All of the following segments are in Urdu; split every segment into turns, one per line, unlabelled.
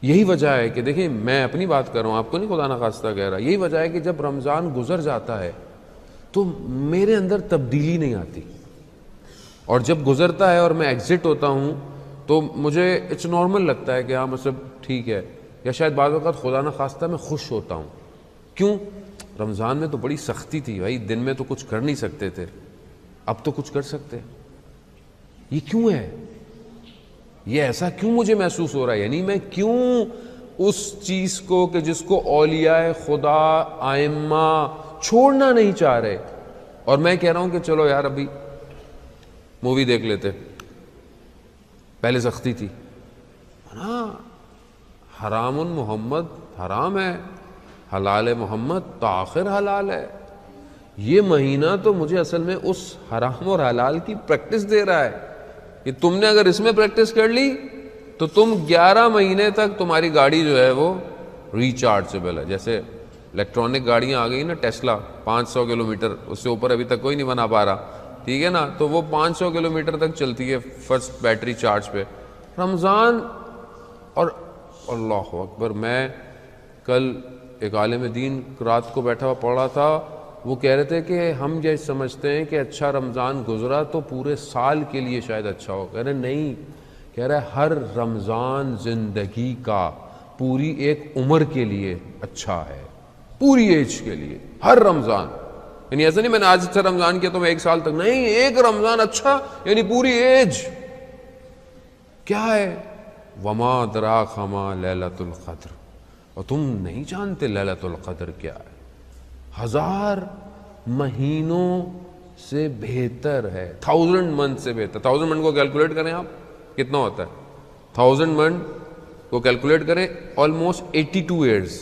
یہی وجہ ہے کہ دیکھیں میں اپنی بات کر رہا ہوں، آپ کو نہیں خدا نخواستہ کہہ رہا، یہی وجہ ہے کہ جب رمضان گزر جاتا ہے تو میرے اندر تبدیلی نہیں آتی، اور جب گزرتا ہے اور میں ایگزٹ ہوتا ہوں تو مجھے اٹس نارمل لگتا ہے کہ ہاں مطلب ٹھیک ہے، یا شاید بعض اوقات خدا نخواستہ میں خوش ہوتا ہوں. کیوں؟ رمضان میں تو بڑی سختی تھی بھائی، دن میں تو کچھ کر نہیں سکتے تھے، اب تو کچھ کر سکتے. یہ کیوں ہے؟ یہ ایسا کیوں مجھے محسوس ہو رہا ہے؟ یعنی میں کیوں اس چیز کو کہ جس کو اولیاء خدا ائمہ چھوڑنا نہیں چاہ رہے، اور میں کہہ رہا ہوں کہ چلو یار ابھی مووی دیکھ لیتے، پہلے سختی تھی نا، حرام محمد حرام ہے، حلال محمد تاخر حلال ہے. یہ مہینہ تو مجھے اصل میں اس حرام اور حلال کی پریکٹس دے رہا ہے کہ تم نے اگر اس میں پریکٹس کر لی تو تم 11 مہینے تک تمہاری گاڑی جو ہے وہ ریچارجبل ہے. جیسے الیکٹرانک گاڑیاں آ گئی نا، ٹیسلا 500 کلومیٹر، اس سے اوپر ابھی تک کوئی نہیں بنا پا رہا، ٹھیک ہے نا، تو وہ 500 کلومیٹر تک چلتی ہے فرسٹ بیٹری چارج پہ. رمضان اور اللہ اکبر، میں کل ایک عالم دین رات کو بیٹھا ہوا پڑھ رہا تھا، وہ کہہ رہے تھے کہ ہم یہ سمجھتے ہیں کہ اچھا رمضان گزرا تو پورے سال کے لیے شاید اچھا ہو. کہہ رہے نہیں، کہہ رہے ہر رمضان زندگی کا پوری ایک عمر کے لیے اچھا ہے، پوری ایج کے لیے ہر رمضان. یعنی ایسا نہیں میں نے آج اچھا رمضان کیا تو میں 1 سال تک، نہیں، ایک رمضان اچھا یعنی پوری ایج. کیا ہے؟ وما ادراک ما لیلۃ القدر، اور تم نہیں جانتے لیلۃ القدر کیا ہے. 1000 مہینوں سے بہتر ہے، 1000 منتھ سے بہتر. 1000 منتھ کو کیلکولیٹ کریں آپ، کتنا ہوتا ہے؟ 1000 منتھ کو کیلکولیٹ کریں، آلموسٹ 82 ایئرز.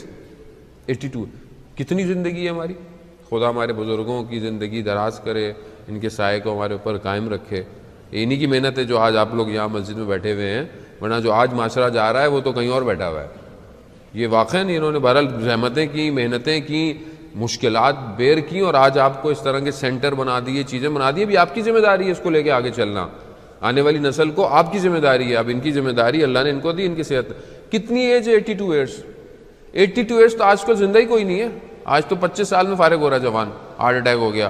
82 کتنی زندگی ہے ہماری؟ خدا ہمارے بزرگوں کی زندگی دراز کرے، ان کے سائے کو ہمارے اوپر قائم رکھے. انہی کی محنت ہے جو آج آپ لوگ یہاں مسجد میں بیٹھے ہوئے ہیں، ورنہ جو آج معاشرہ جا رہا ہے وہ تو کہیں اور بیٹھا ہوا ہے. یہ واقعاً انہوں نے بہرحال زحمتیں کی، محنتیں کی، مشکلات بیر کی، اور آج آپ کو اس طرح کے سینٹر بنا دیے، چیزیں بنا دی. ابھی آپ کی ذمہ داری ہے اس کو لے کے آگے چلنا، آنے والی نسل کو آپ کی ذمہ داری ہے. اب ان کی ذمہ داری اللہ نے ان کو دی، ان کی صحت. کتنی ایج ہے؟ 82 ایئرس. 82 ایئرس تو آج کل زندہ ہی کوئی نہیں ہے. آج تو 25 سال میں فارغ ہو رہا ہے جوان، ہارٹ اٹیک ہو گیا،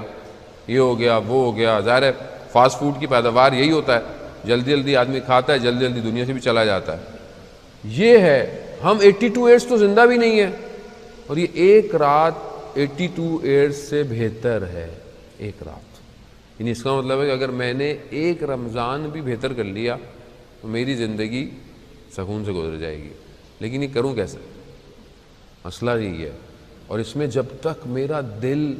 یہ ہو گیا، وہ ہو گیا. ظاہر ہے فاسٹ فوڈ کی پیداوار یہی ہوتا ہے، جلدی جلدی آدمی کھاتا ہے، جلدی جلدی دنیا سے بھی چلا جاتا ہے. یہ ہے، ہم 82 ایئرس تو زندہ بھی نہیں ہے، اور یہ ایک رات 82 ایئرس سے بہتر ہے. ایک رات، یعنی اس کا مطلب ہے کہ اگر میں نے ایک رمضان بھی بہتر کر لیا تو میری زندگی سکون سے گزر جائے گی. لیکن یہ کروں کیسے؟ مسئلہ یہی ہے. اور اس میں جب تک میرا دل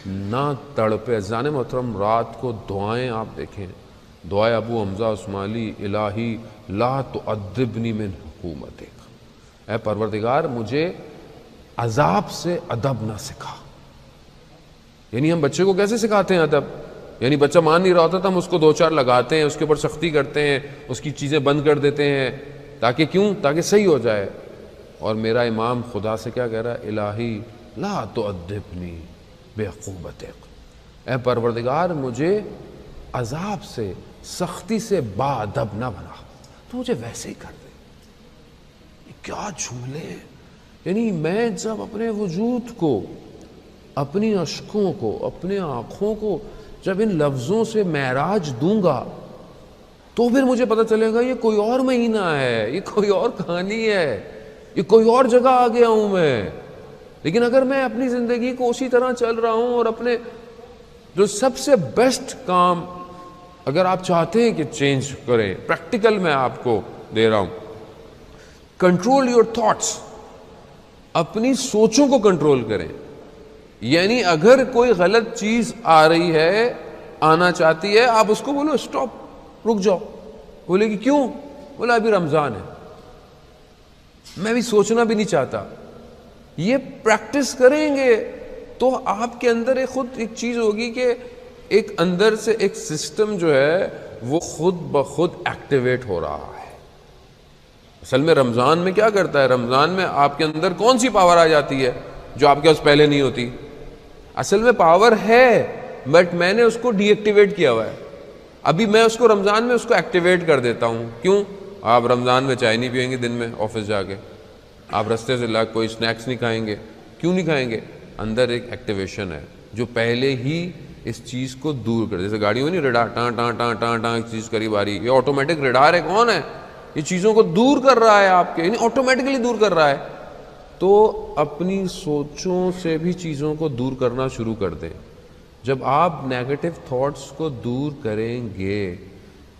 نہ تڑپے، زان محترم رات کو دعائیں آپ دیکھیں، دعائے ابو حمزہ عثمالی، الہی لا تعذبنی من حکومتک، اے پروردگار مجھے عذاب سے ادب نہ سکھا. یعنی ہم بچے کو کیسے سکھاتے ہیں ادب؟ یعنی بچہ مان نہیں رہا ہوتا تو ہم اس کو 2-4 لگاتے ہیں، اس کے اوپر سختی کرتے ہیں، اس کی چیزیں بند کر دیتے ہیں، تاکہ کیوں؟ تاکہ صحیح ہو جائے. اور میرا امام خدا سے کیا کہہ رہا ہے؟ الہی لا تعذبنی بعقوبتک، اے پروردگار مجھے عذاب سے، سختی سے با ادب نہ بنا، تو مجھے ویسے ہی کر دے. کیا جملے ہیں! یعنی میں جب اپنے وجود کو، اپنی اشکوں کو، اپنے آنکھوں کو جب ان لفظوں سے معراج دوں گا تو پھر مجھے پتہ چلے گا یہ کوئی اور مہینہ ہے، یہ کوئی اور کہانی ہے، یہ کوئی اور جگہ آ گیا ہوں میں. لیکن اگر میں اپنی زندگی کو اسی طرح چل رہا ہوں، اور اپنے جو سب سے بیسٹ کام اگر آپ چاہتے ہیں کہ چینج کریں، پریکٹیکل میں آپ کو دے رہا ہوں، کنٹرول یور تھاٹس، اپنی سوچوں کو کنٹرول کریں. یعنی اگر کوئی غلط چیز آ رہی ہے، آنا چاہتی ہے، آپ اس کو بولو اسٹاپ، رک جاؤ. بولے کہ کیوں؟ بولا ابھی رمضان ہے، میں بھی سوچنا بھی نہیں چاہتا. یہ پریکٹس کریں گے تو آپ کے اندر خود ایک چیز ہوگی کہ ایک اندر سے ایک سسٹم جو ہے وہ خود بخود ایکٹیویٹ ہو رہا ہے. اصل میں رمضان میں کیا کرتا ہے؟ رمضان میں آپ کے اندر کون سی پاور آ جاتی ہے جو آپ کے پاس پہلے نہیں ہوتی؟ اصل میں پاور ہے، بٹ میں نے اس کو ڈی ایکٹیویٹ کیا ہوا ہے. ابھی میں اس کو رمضان میں اس کو ایکٹیویٹ کر دیتا ہوں. کیوں؟ آپ رمضان میں چائے نہیں پئیں گے دن میں آفس جا کے، آپ رستے سے لا کوئی اسنیکس نہیں کھائیں گے. کیوں نہیں کھائیں گے؟ اندر ایک ایکٹیویشن ہے جو پہلے ہی اس چیز کو دور کر، جیسے گاڑیوں میں نہیں ریڈار ٹاں ٹاں ٹاں ٹاں ٹاں ایک چیز قریب آ رہی، یہ آٹومیٹک ریڈار ہے. کون ہے یہ چیزوں کو دور کر رہا ہے آپ کے، یعنی آٹومیٹکلی دور کر رہا ہے. تو اپنی سوچوں سے بھی چیزوں کو دور کرنا شروع کر دیں. جب آپ نیگیٹو تھاٹس کو دور کریں گے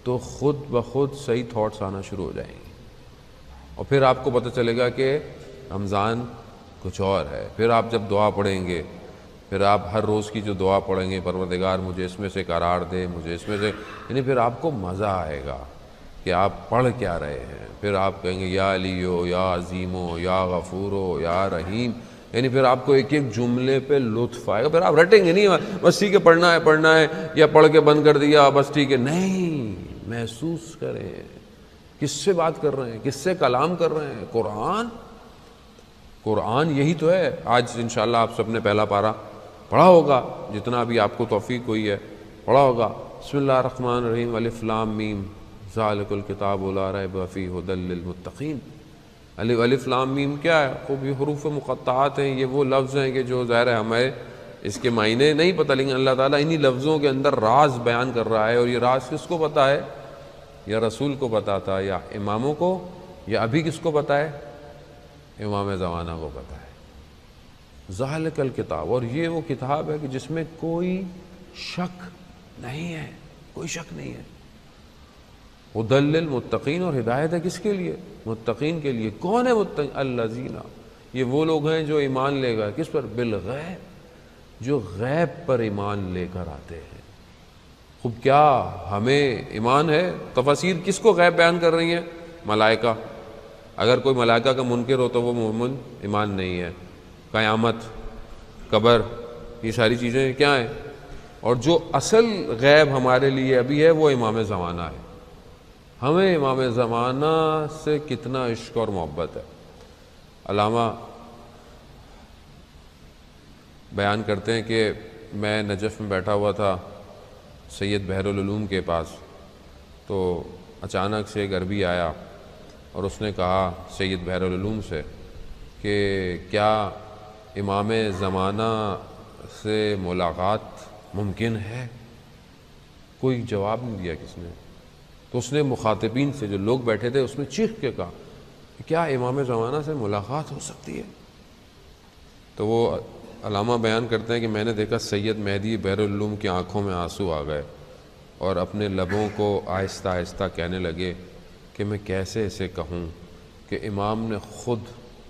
تو خود بخود صحیح تھاٹس آنا شروع ہو جائیں گے، اور پھر آپ کو پتہ چلے گا کہ رمضان کچھ اور ہے. پھر آپ جب دعا پڑھیں گے، پھر آپ ہر روز کی جو دعا پڑھیں گے، پروردگار مجھے اس میں سے قرار دے، مجھے اس میں سے، یعنی پھر آپ کو مزہ آئے گا کہ آپ پڑھ کیا رہے ہیں. پھر آپ کہیں گے یا علیو، یا عظیمو، یا غفورو، یا رحیم، یعنی پھر آپ کو ایک ایک جملے پہ لطف آئے گا. پھر آپ رٹیں گے نہیں بس ٹھیک ہے پڑھنا ہے یا پڑھ کے بند کر دیا بس ٹھیک ہے. نہیں، محسوس کریں کس سے بات کر رہے ہیں، کس سے کلام کر رہے ہیں. قرآن یہی تو ہے. آج انشاءاللہ آپ سب نے پہلا پارہ پڑھا ہوگا، جتنا بھی آپ کو توفیق ہوئی ہے پڑھا ہوگا. بسم اللہ الرحمن الرحیم، الف لام میم ذالک الکتاب لا ریب فیہ ھدی للمتقین. الف لام میم کیا ہے؟ خوب یہ حروف مقطعات ہیں، یہ وہ لفظ ہیں کہ جو ظاہر ہے ہمیں اس کے معنی نہیں پتہ، لیکن اللہ تعالیٰ انہی لفظوں کے اندر راز بیان کر رہا ہے. اور یہ راز کس کو پتہ ہے؟ یا رسول کو پتہ تھا، یا اماموں کو، یا ابھی کس کو پتہ ہے؟ امام زمانہ کو پتہ ہے. ذالک الکتاب، اور یہ وہ کتاب ہے کہ جس میں کوئی شک نہیں ہے، کوئی شک نہیں ہے. ھدی للمتقین، اور ہدایت ہے کس کے لیے؟ متقین کے لیے. کون ہے متقین؟ الذین، یہ وہ لوگ ہیں جو ایمان لے گئے کس پر؟ بالغیب، جو غیب پر ایمان لے کر آتے ہیں. خوب کیا ہمیں ایمان ہے؟ تفاسیر کس کو غیب بیان کر رہی ہیں؟ ملائکہ. اگر کوئی ملائکہ کا منکر ہو تو وہ مومن ایمان نہیں ہے. قیامت، قبر، یہ ساری چیزیں کیا ہیں؟ اور جو اصل غیب ہمارے لیے ابھی ہے وہ امام زمانہ ہے. ہمیں امام زمانہ سے کتنا عشق اور محبت ہے. علامہ بیان کرتے ہیں کہ میں نجف میں بیٹھا ہوا تھا سید بحر العلوم کے پاس، تو اچانک سے ایک عربی آیا اور اس نے کہا سید بحر العلوم سے کہ کیا امام زمانہ سے ملاقات ممکن ہے؟ کوئی جواب نہیں دیا کس نے. تو اس نے مخاطبین سے، جو لوگ بیٹھے تھے، اس میں چیخ کے کہا کہ کیا امام زمانہ سے ملاقات ہو سکتی ہے؟ تو وہ علامہ بیان کرتے ہیں کہ میں نے دیکھا سید مہدی بحر العلوم کی آنکھوں میں آنسو آ گئے اور اپنے لبوں کو آہستہ آہستہ کہنے لگے کہ میں کیسے اسے کہوں کہ امام نے خود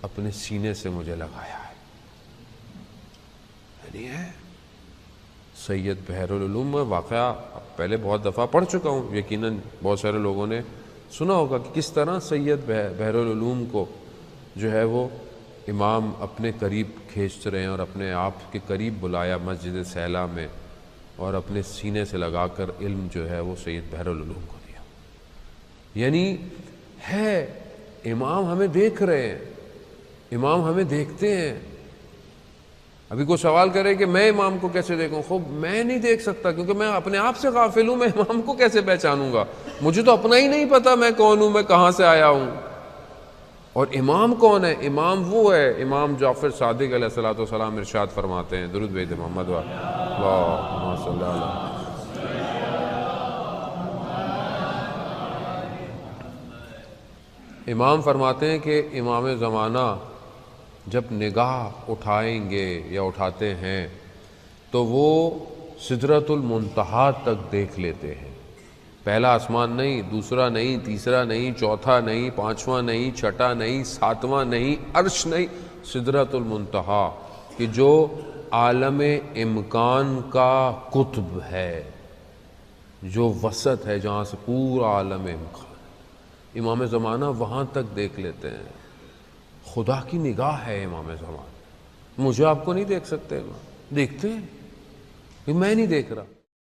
اپنے سینے سے مجھے لگایا ہے. یعنی ہے سید بحر العلوم. میں واقعہ پہلے بہت دفعہ پڑھ چکا ہوں، یقیناً بہت سارے لوگوں نے سنا ہوگا کہ کس طرح سید بحر العلوم کو جو ہے وہ امام اپنے قریب کھینچ رہے ہیں اور اپنے آپ کے قریب بلایا مسجد سیلا میں اور اپنے سینے سے لگا کر علم جو ہے وہ سید بحر العلوم کو دیا. یعنی ہے امام ہمیں دیکھ رہے ہیں، امام ہمیں دیکھتے ہیں. ابھی کوئی سوال کرے کہ میں امام کو کیسے دیکھوں؟ خوب میں نہیں دیکھ سکتا کیونکہ میں اپنے آپ سے غافل ہوں. میں امام کو کیسے پہچانوں گا؟ مجھے تو اپنا ہی نہیں پتا میں کون ہوں، میں کہاں سے آیا ہوں. اور امام کون ہے؟ امام وہ ہے، امام جعفر صادق علیہ الصلوۃ والسلام ارشاد فرماتے ہیں، درود بھیج محمد اللہم صلی اللہ. امام فرماتے ہیں کہ امام زمانہ جب نگاہ اٹھائیں گے یا اٹھاتے ہیں تو وہ سدرۃ المنتہا تک دیکھ لیتے ہیں. پہلا آسمان نہیں، دوسرا نہیں، تیسرا نہیں، چوتھا نہیں، پانچواں نہیں، چھٹا نہیں، ساتواں نہیں، عرش نہیں، سدرۃ المنتہا کہ جو عالم امکان کا قطب ہے، جو وسط ہے، جہاں سے پورا عالم امکان. امام زمانہ وہاں تک دیکھ لیتے ہیں. خدا کی نگاہ ہے امام زمانہ. مجھے آپ کو نہیں دیکھ سکتے، دیکھتے ہیں، میں نہیں دیکھ رہا.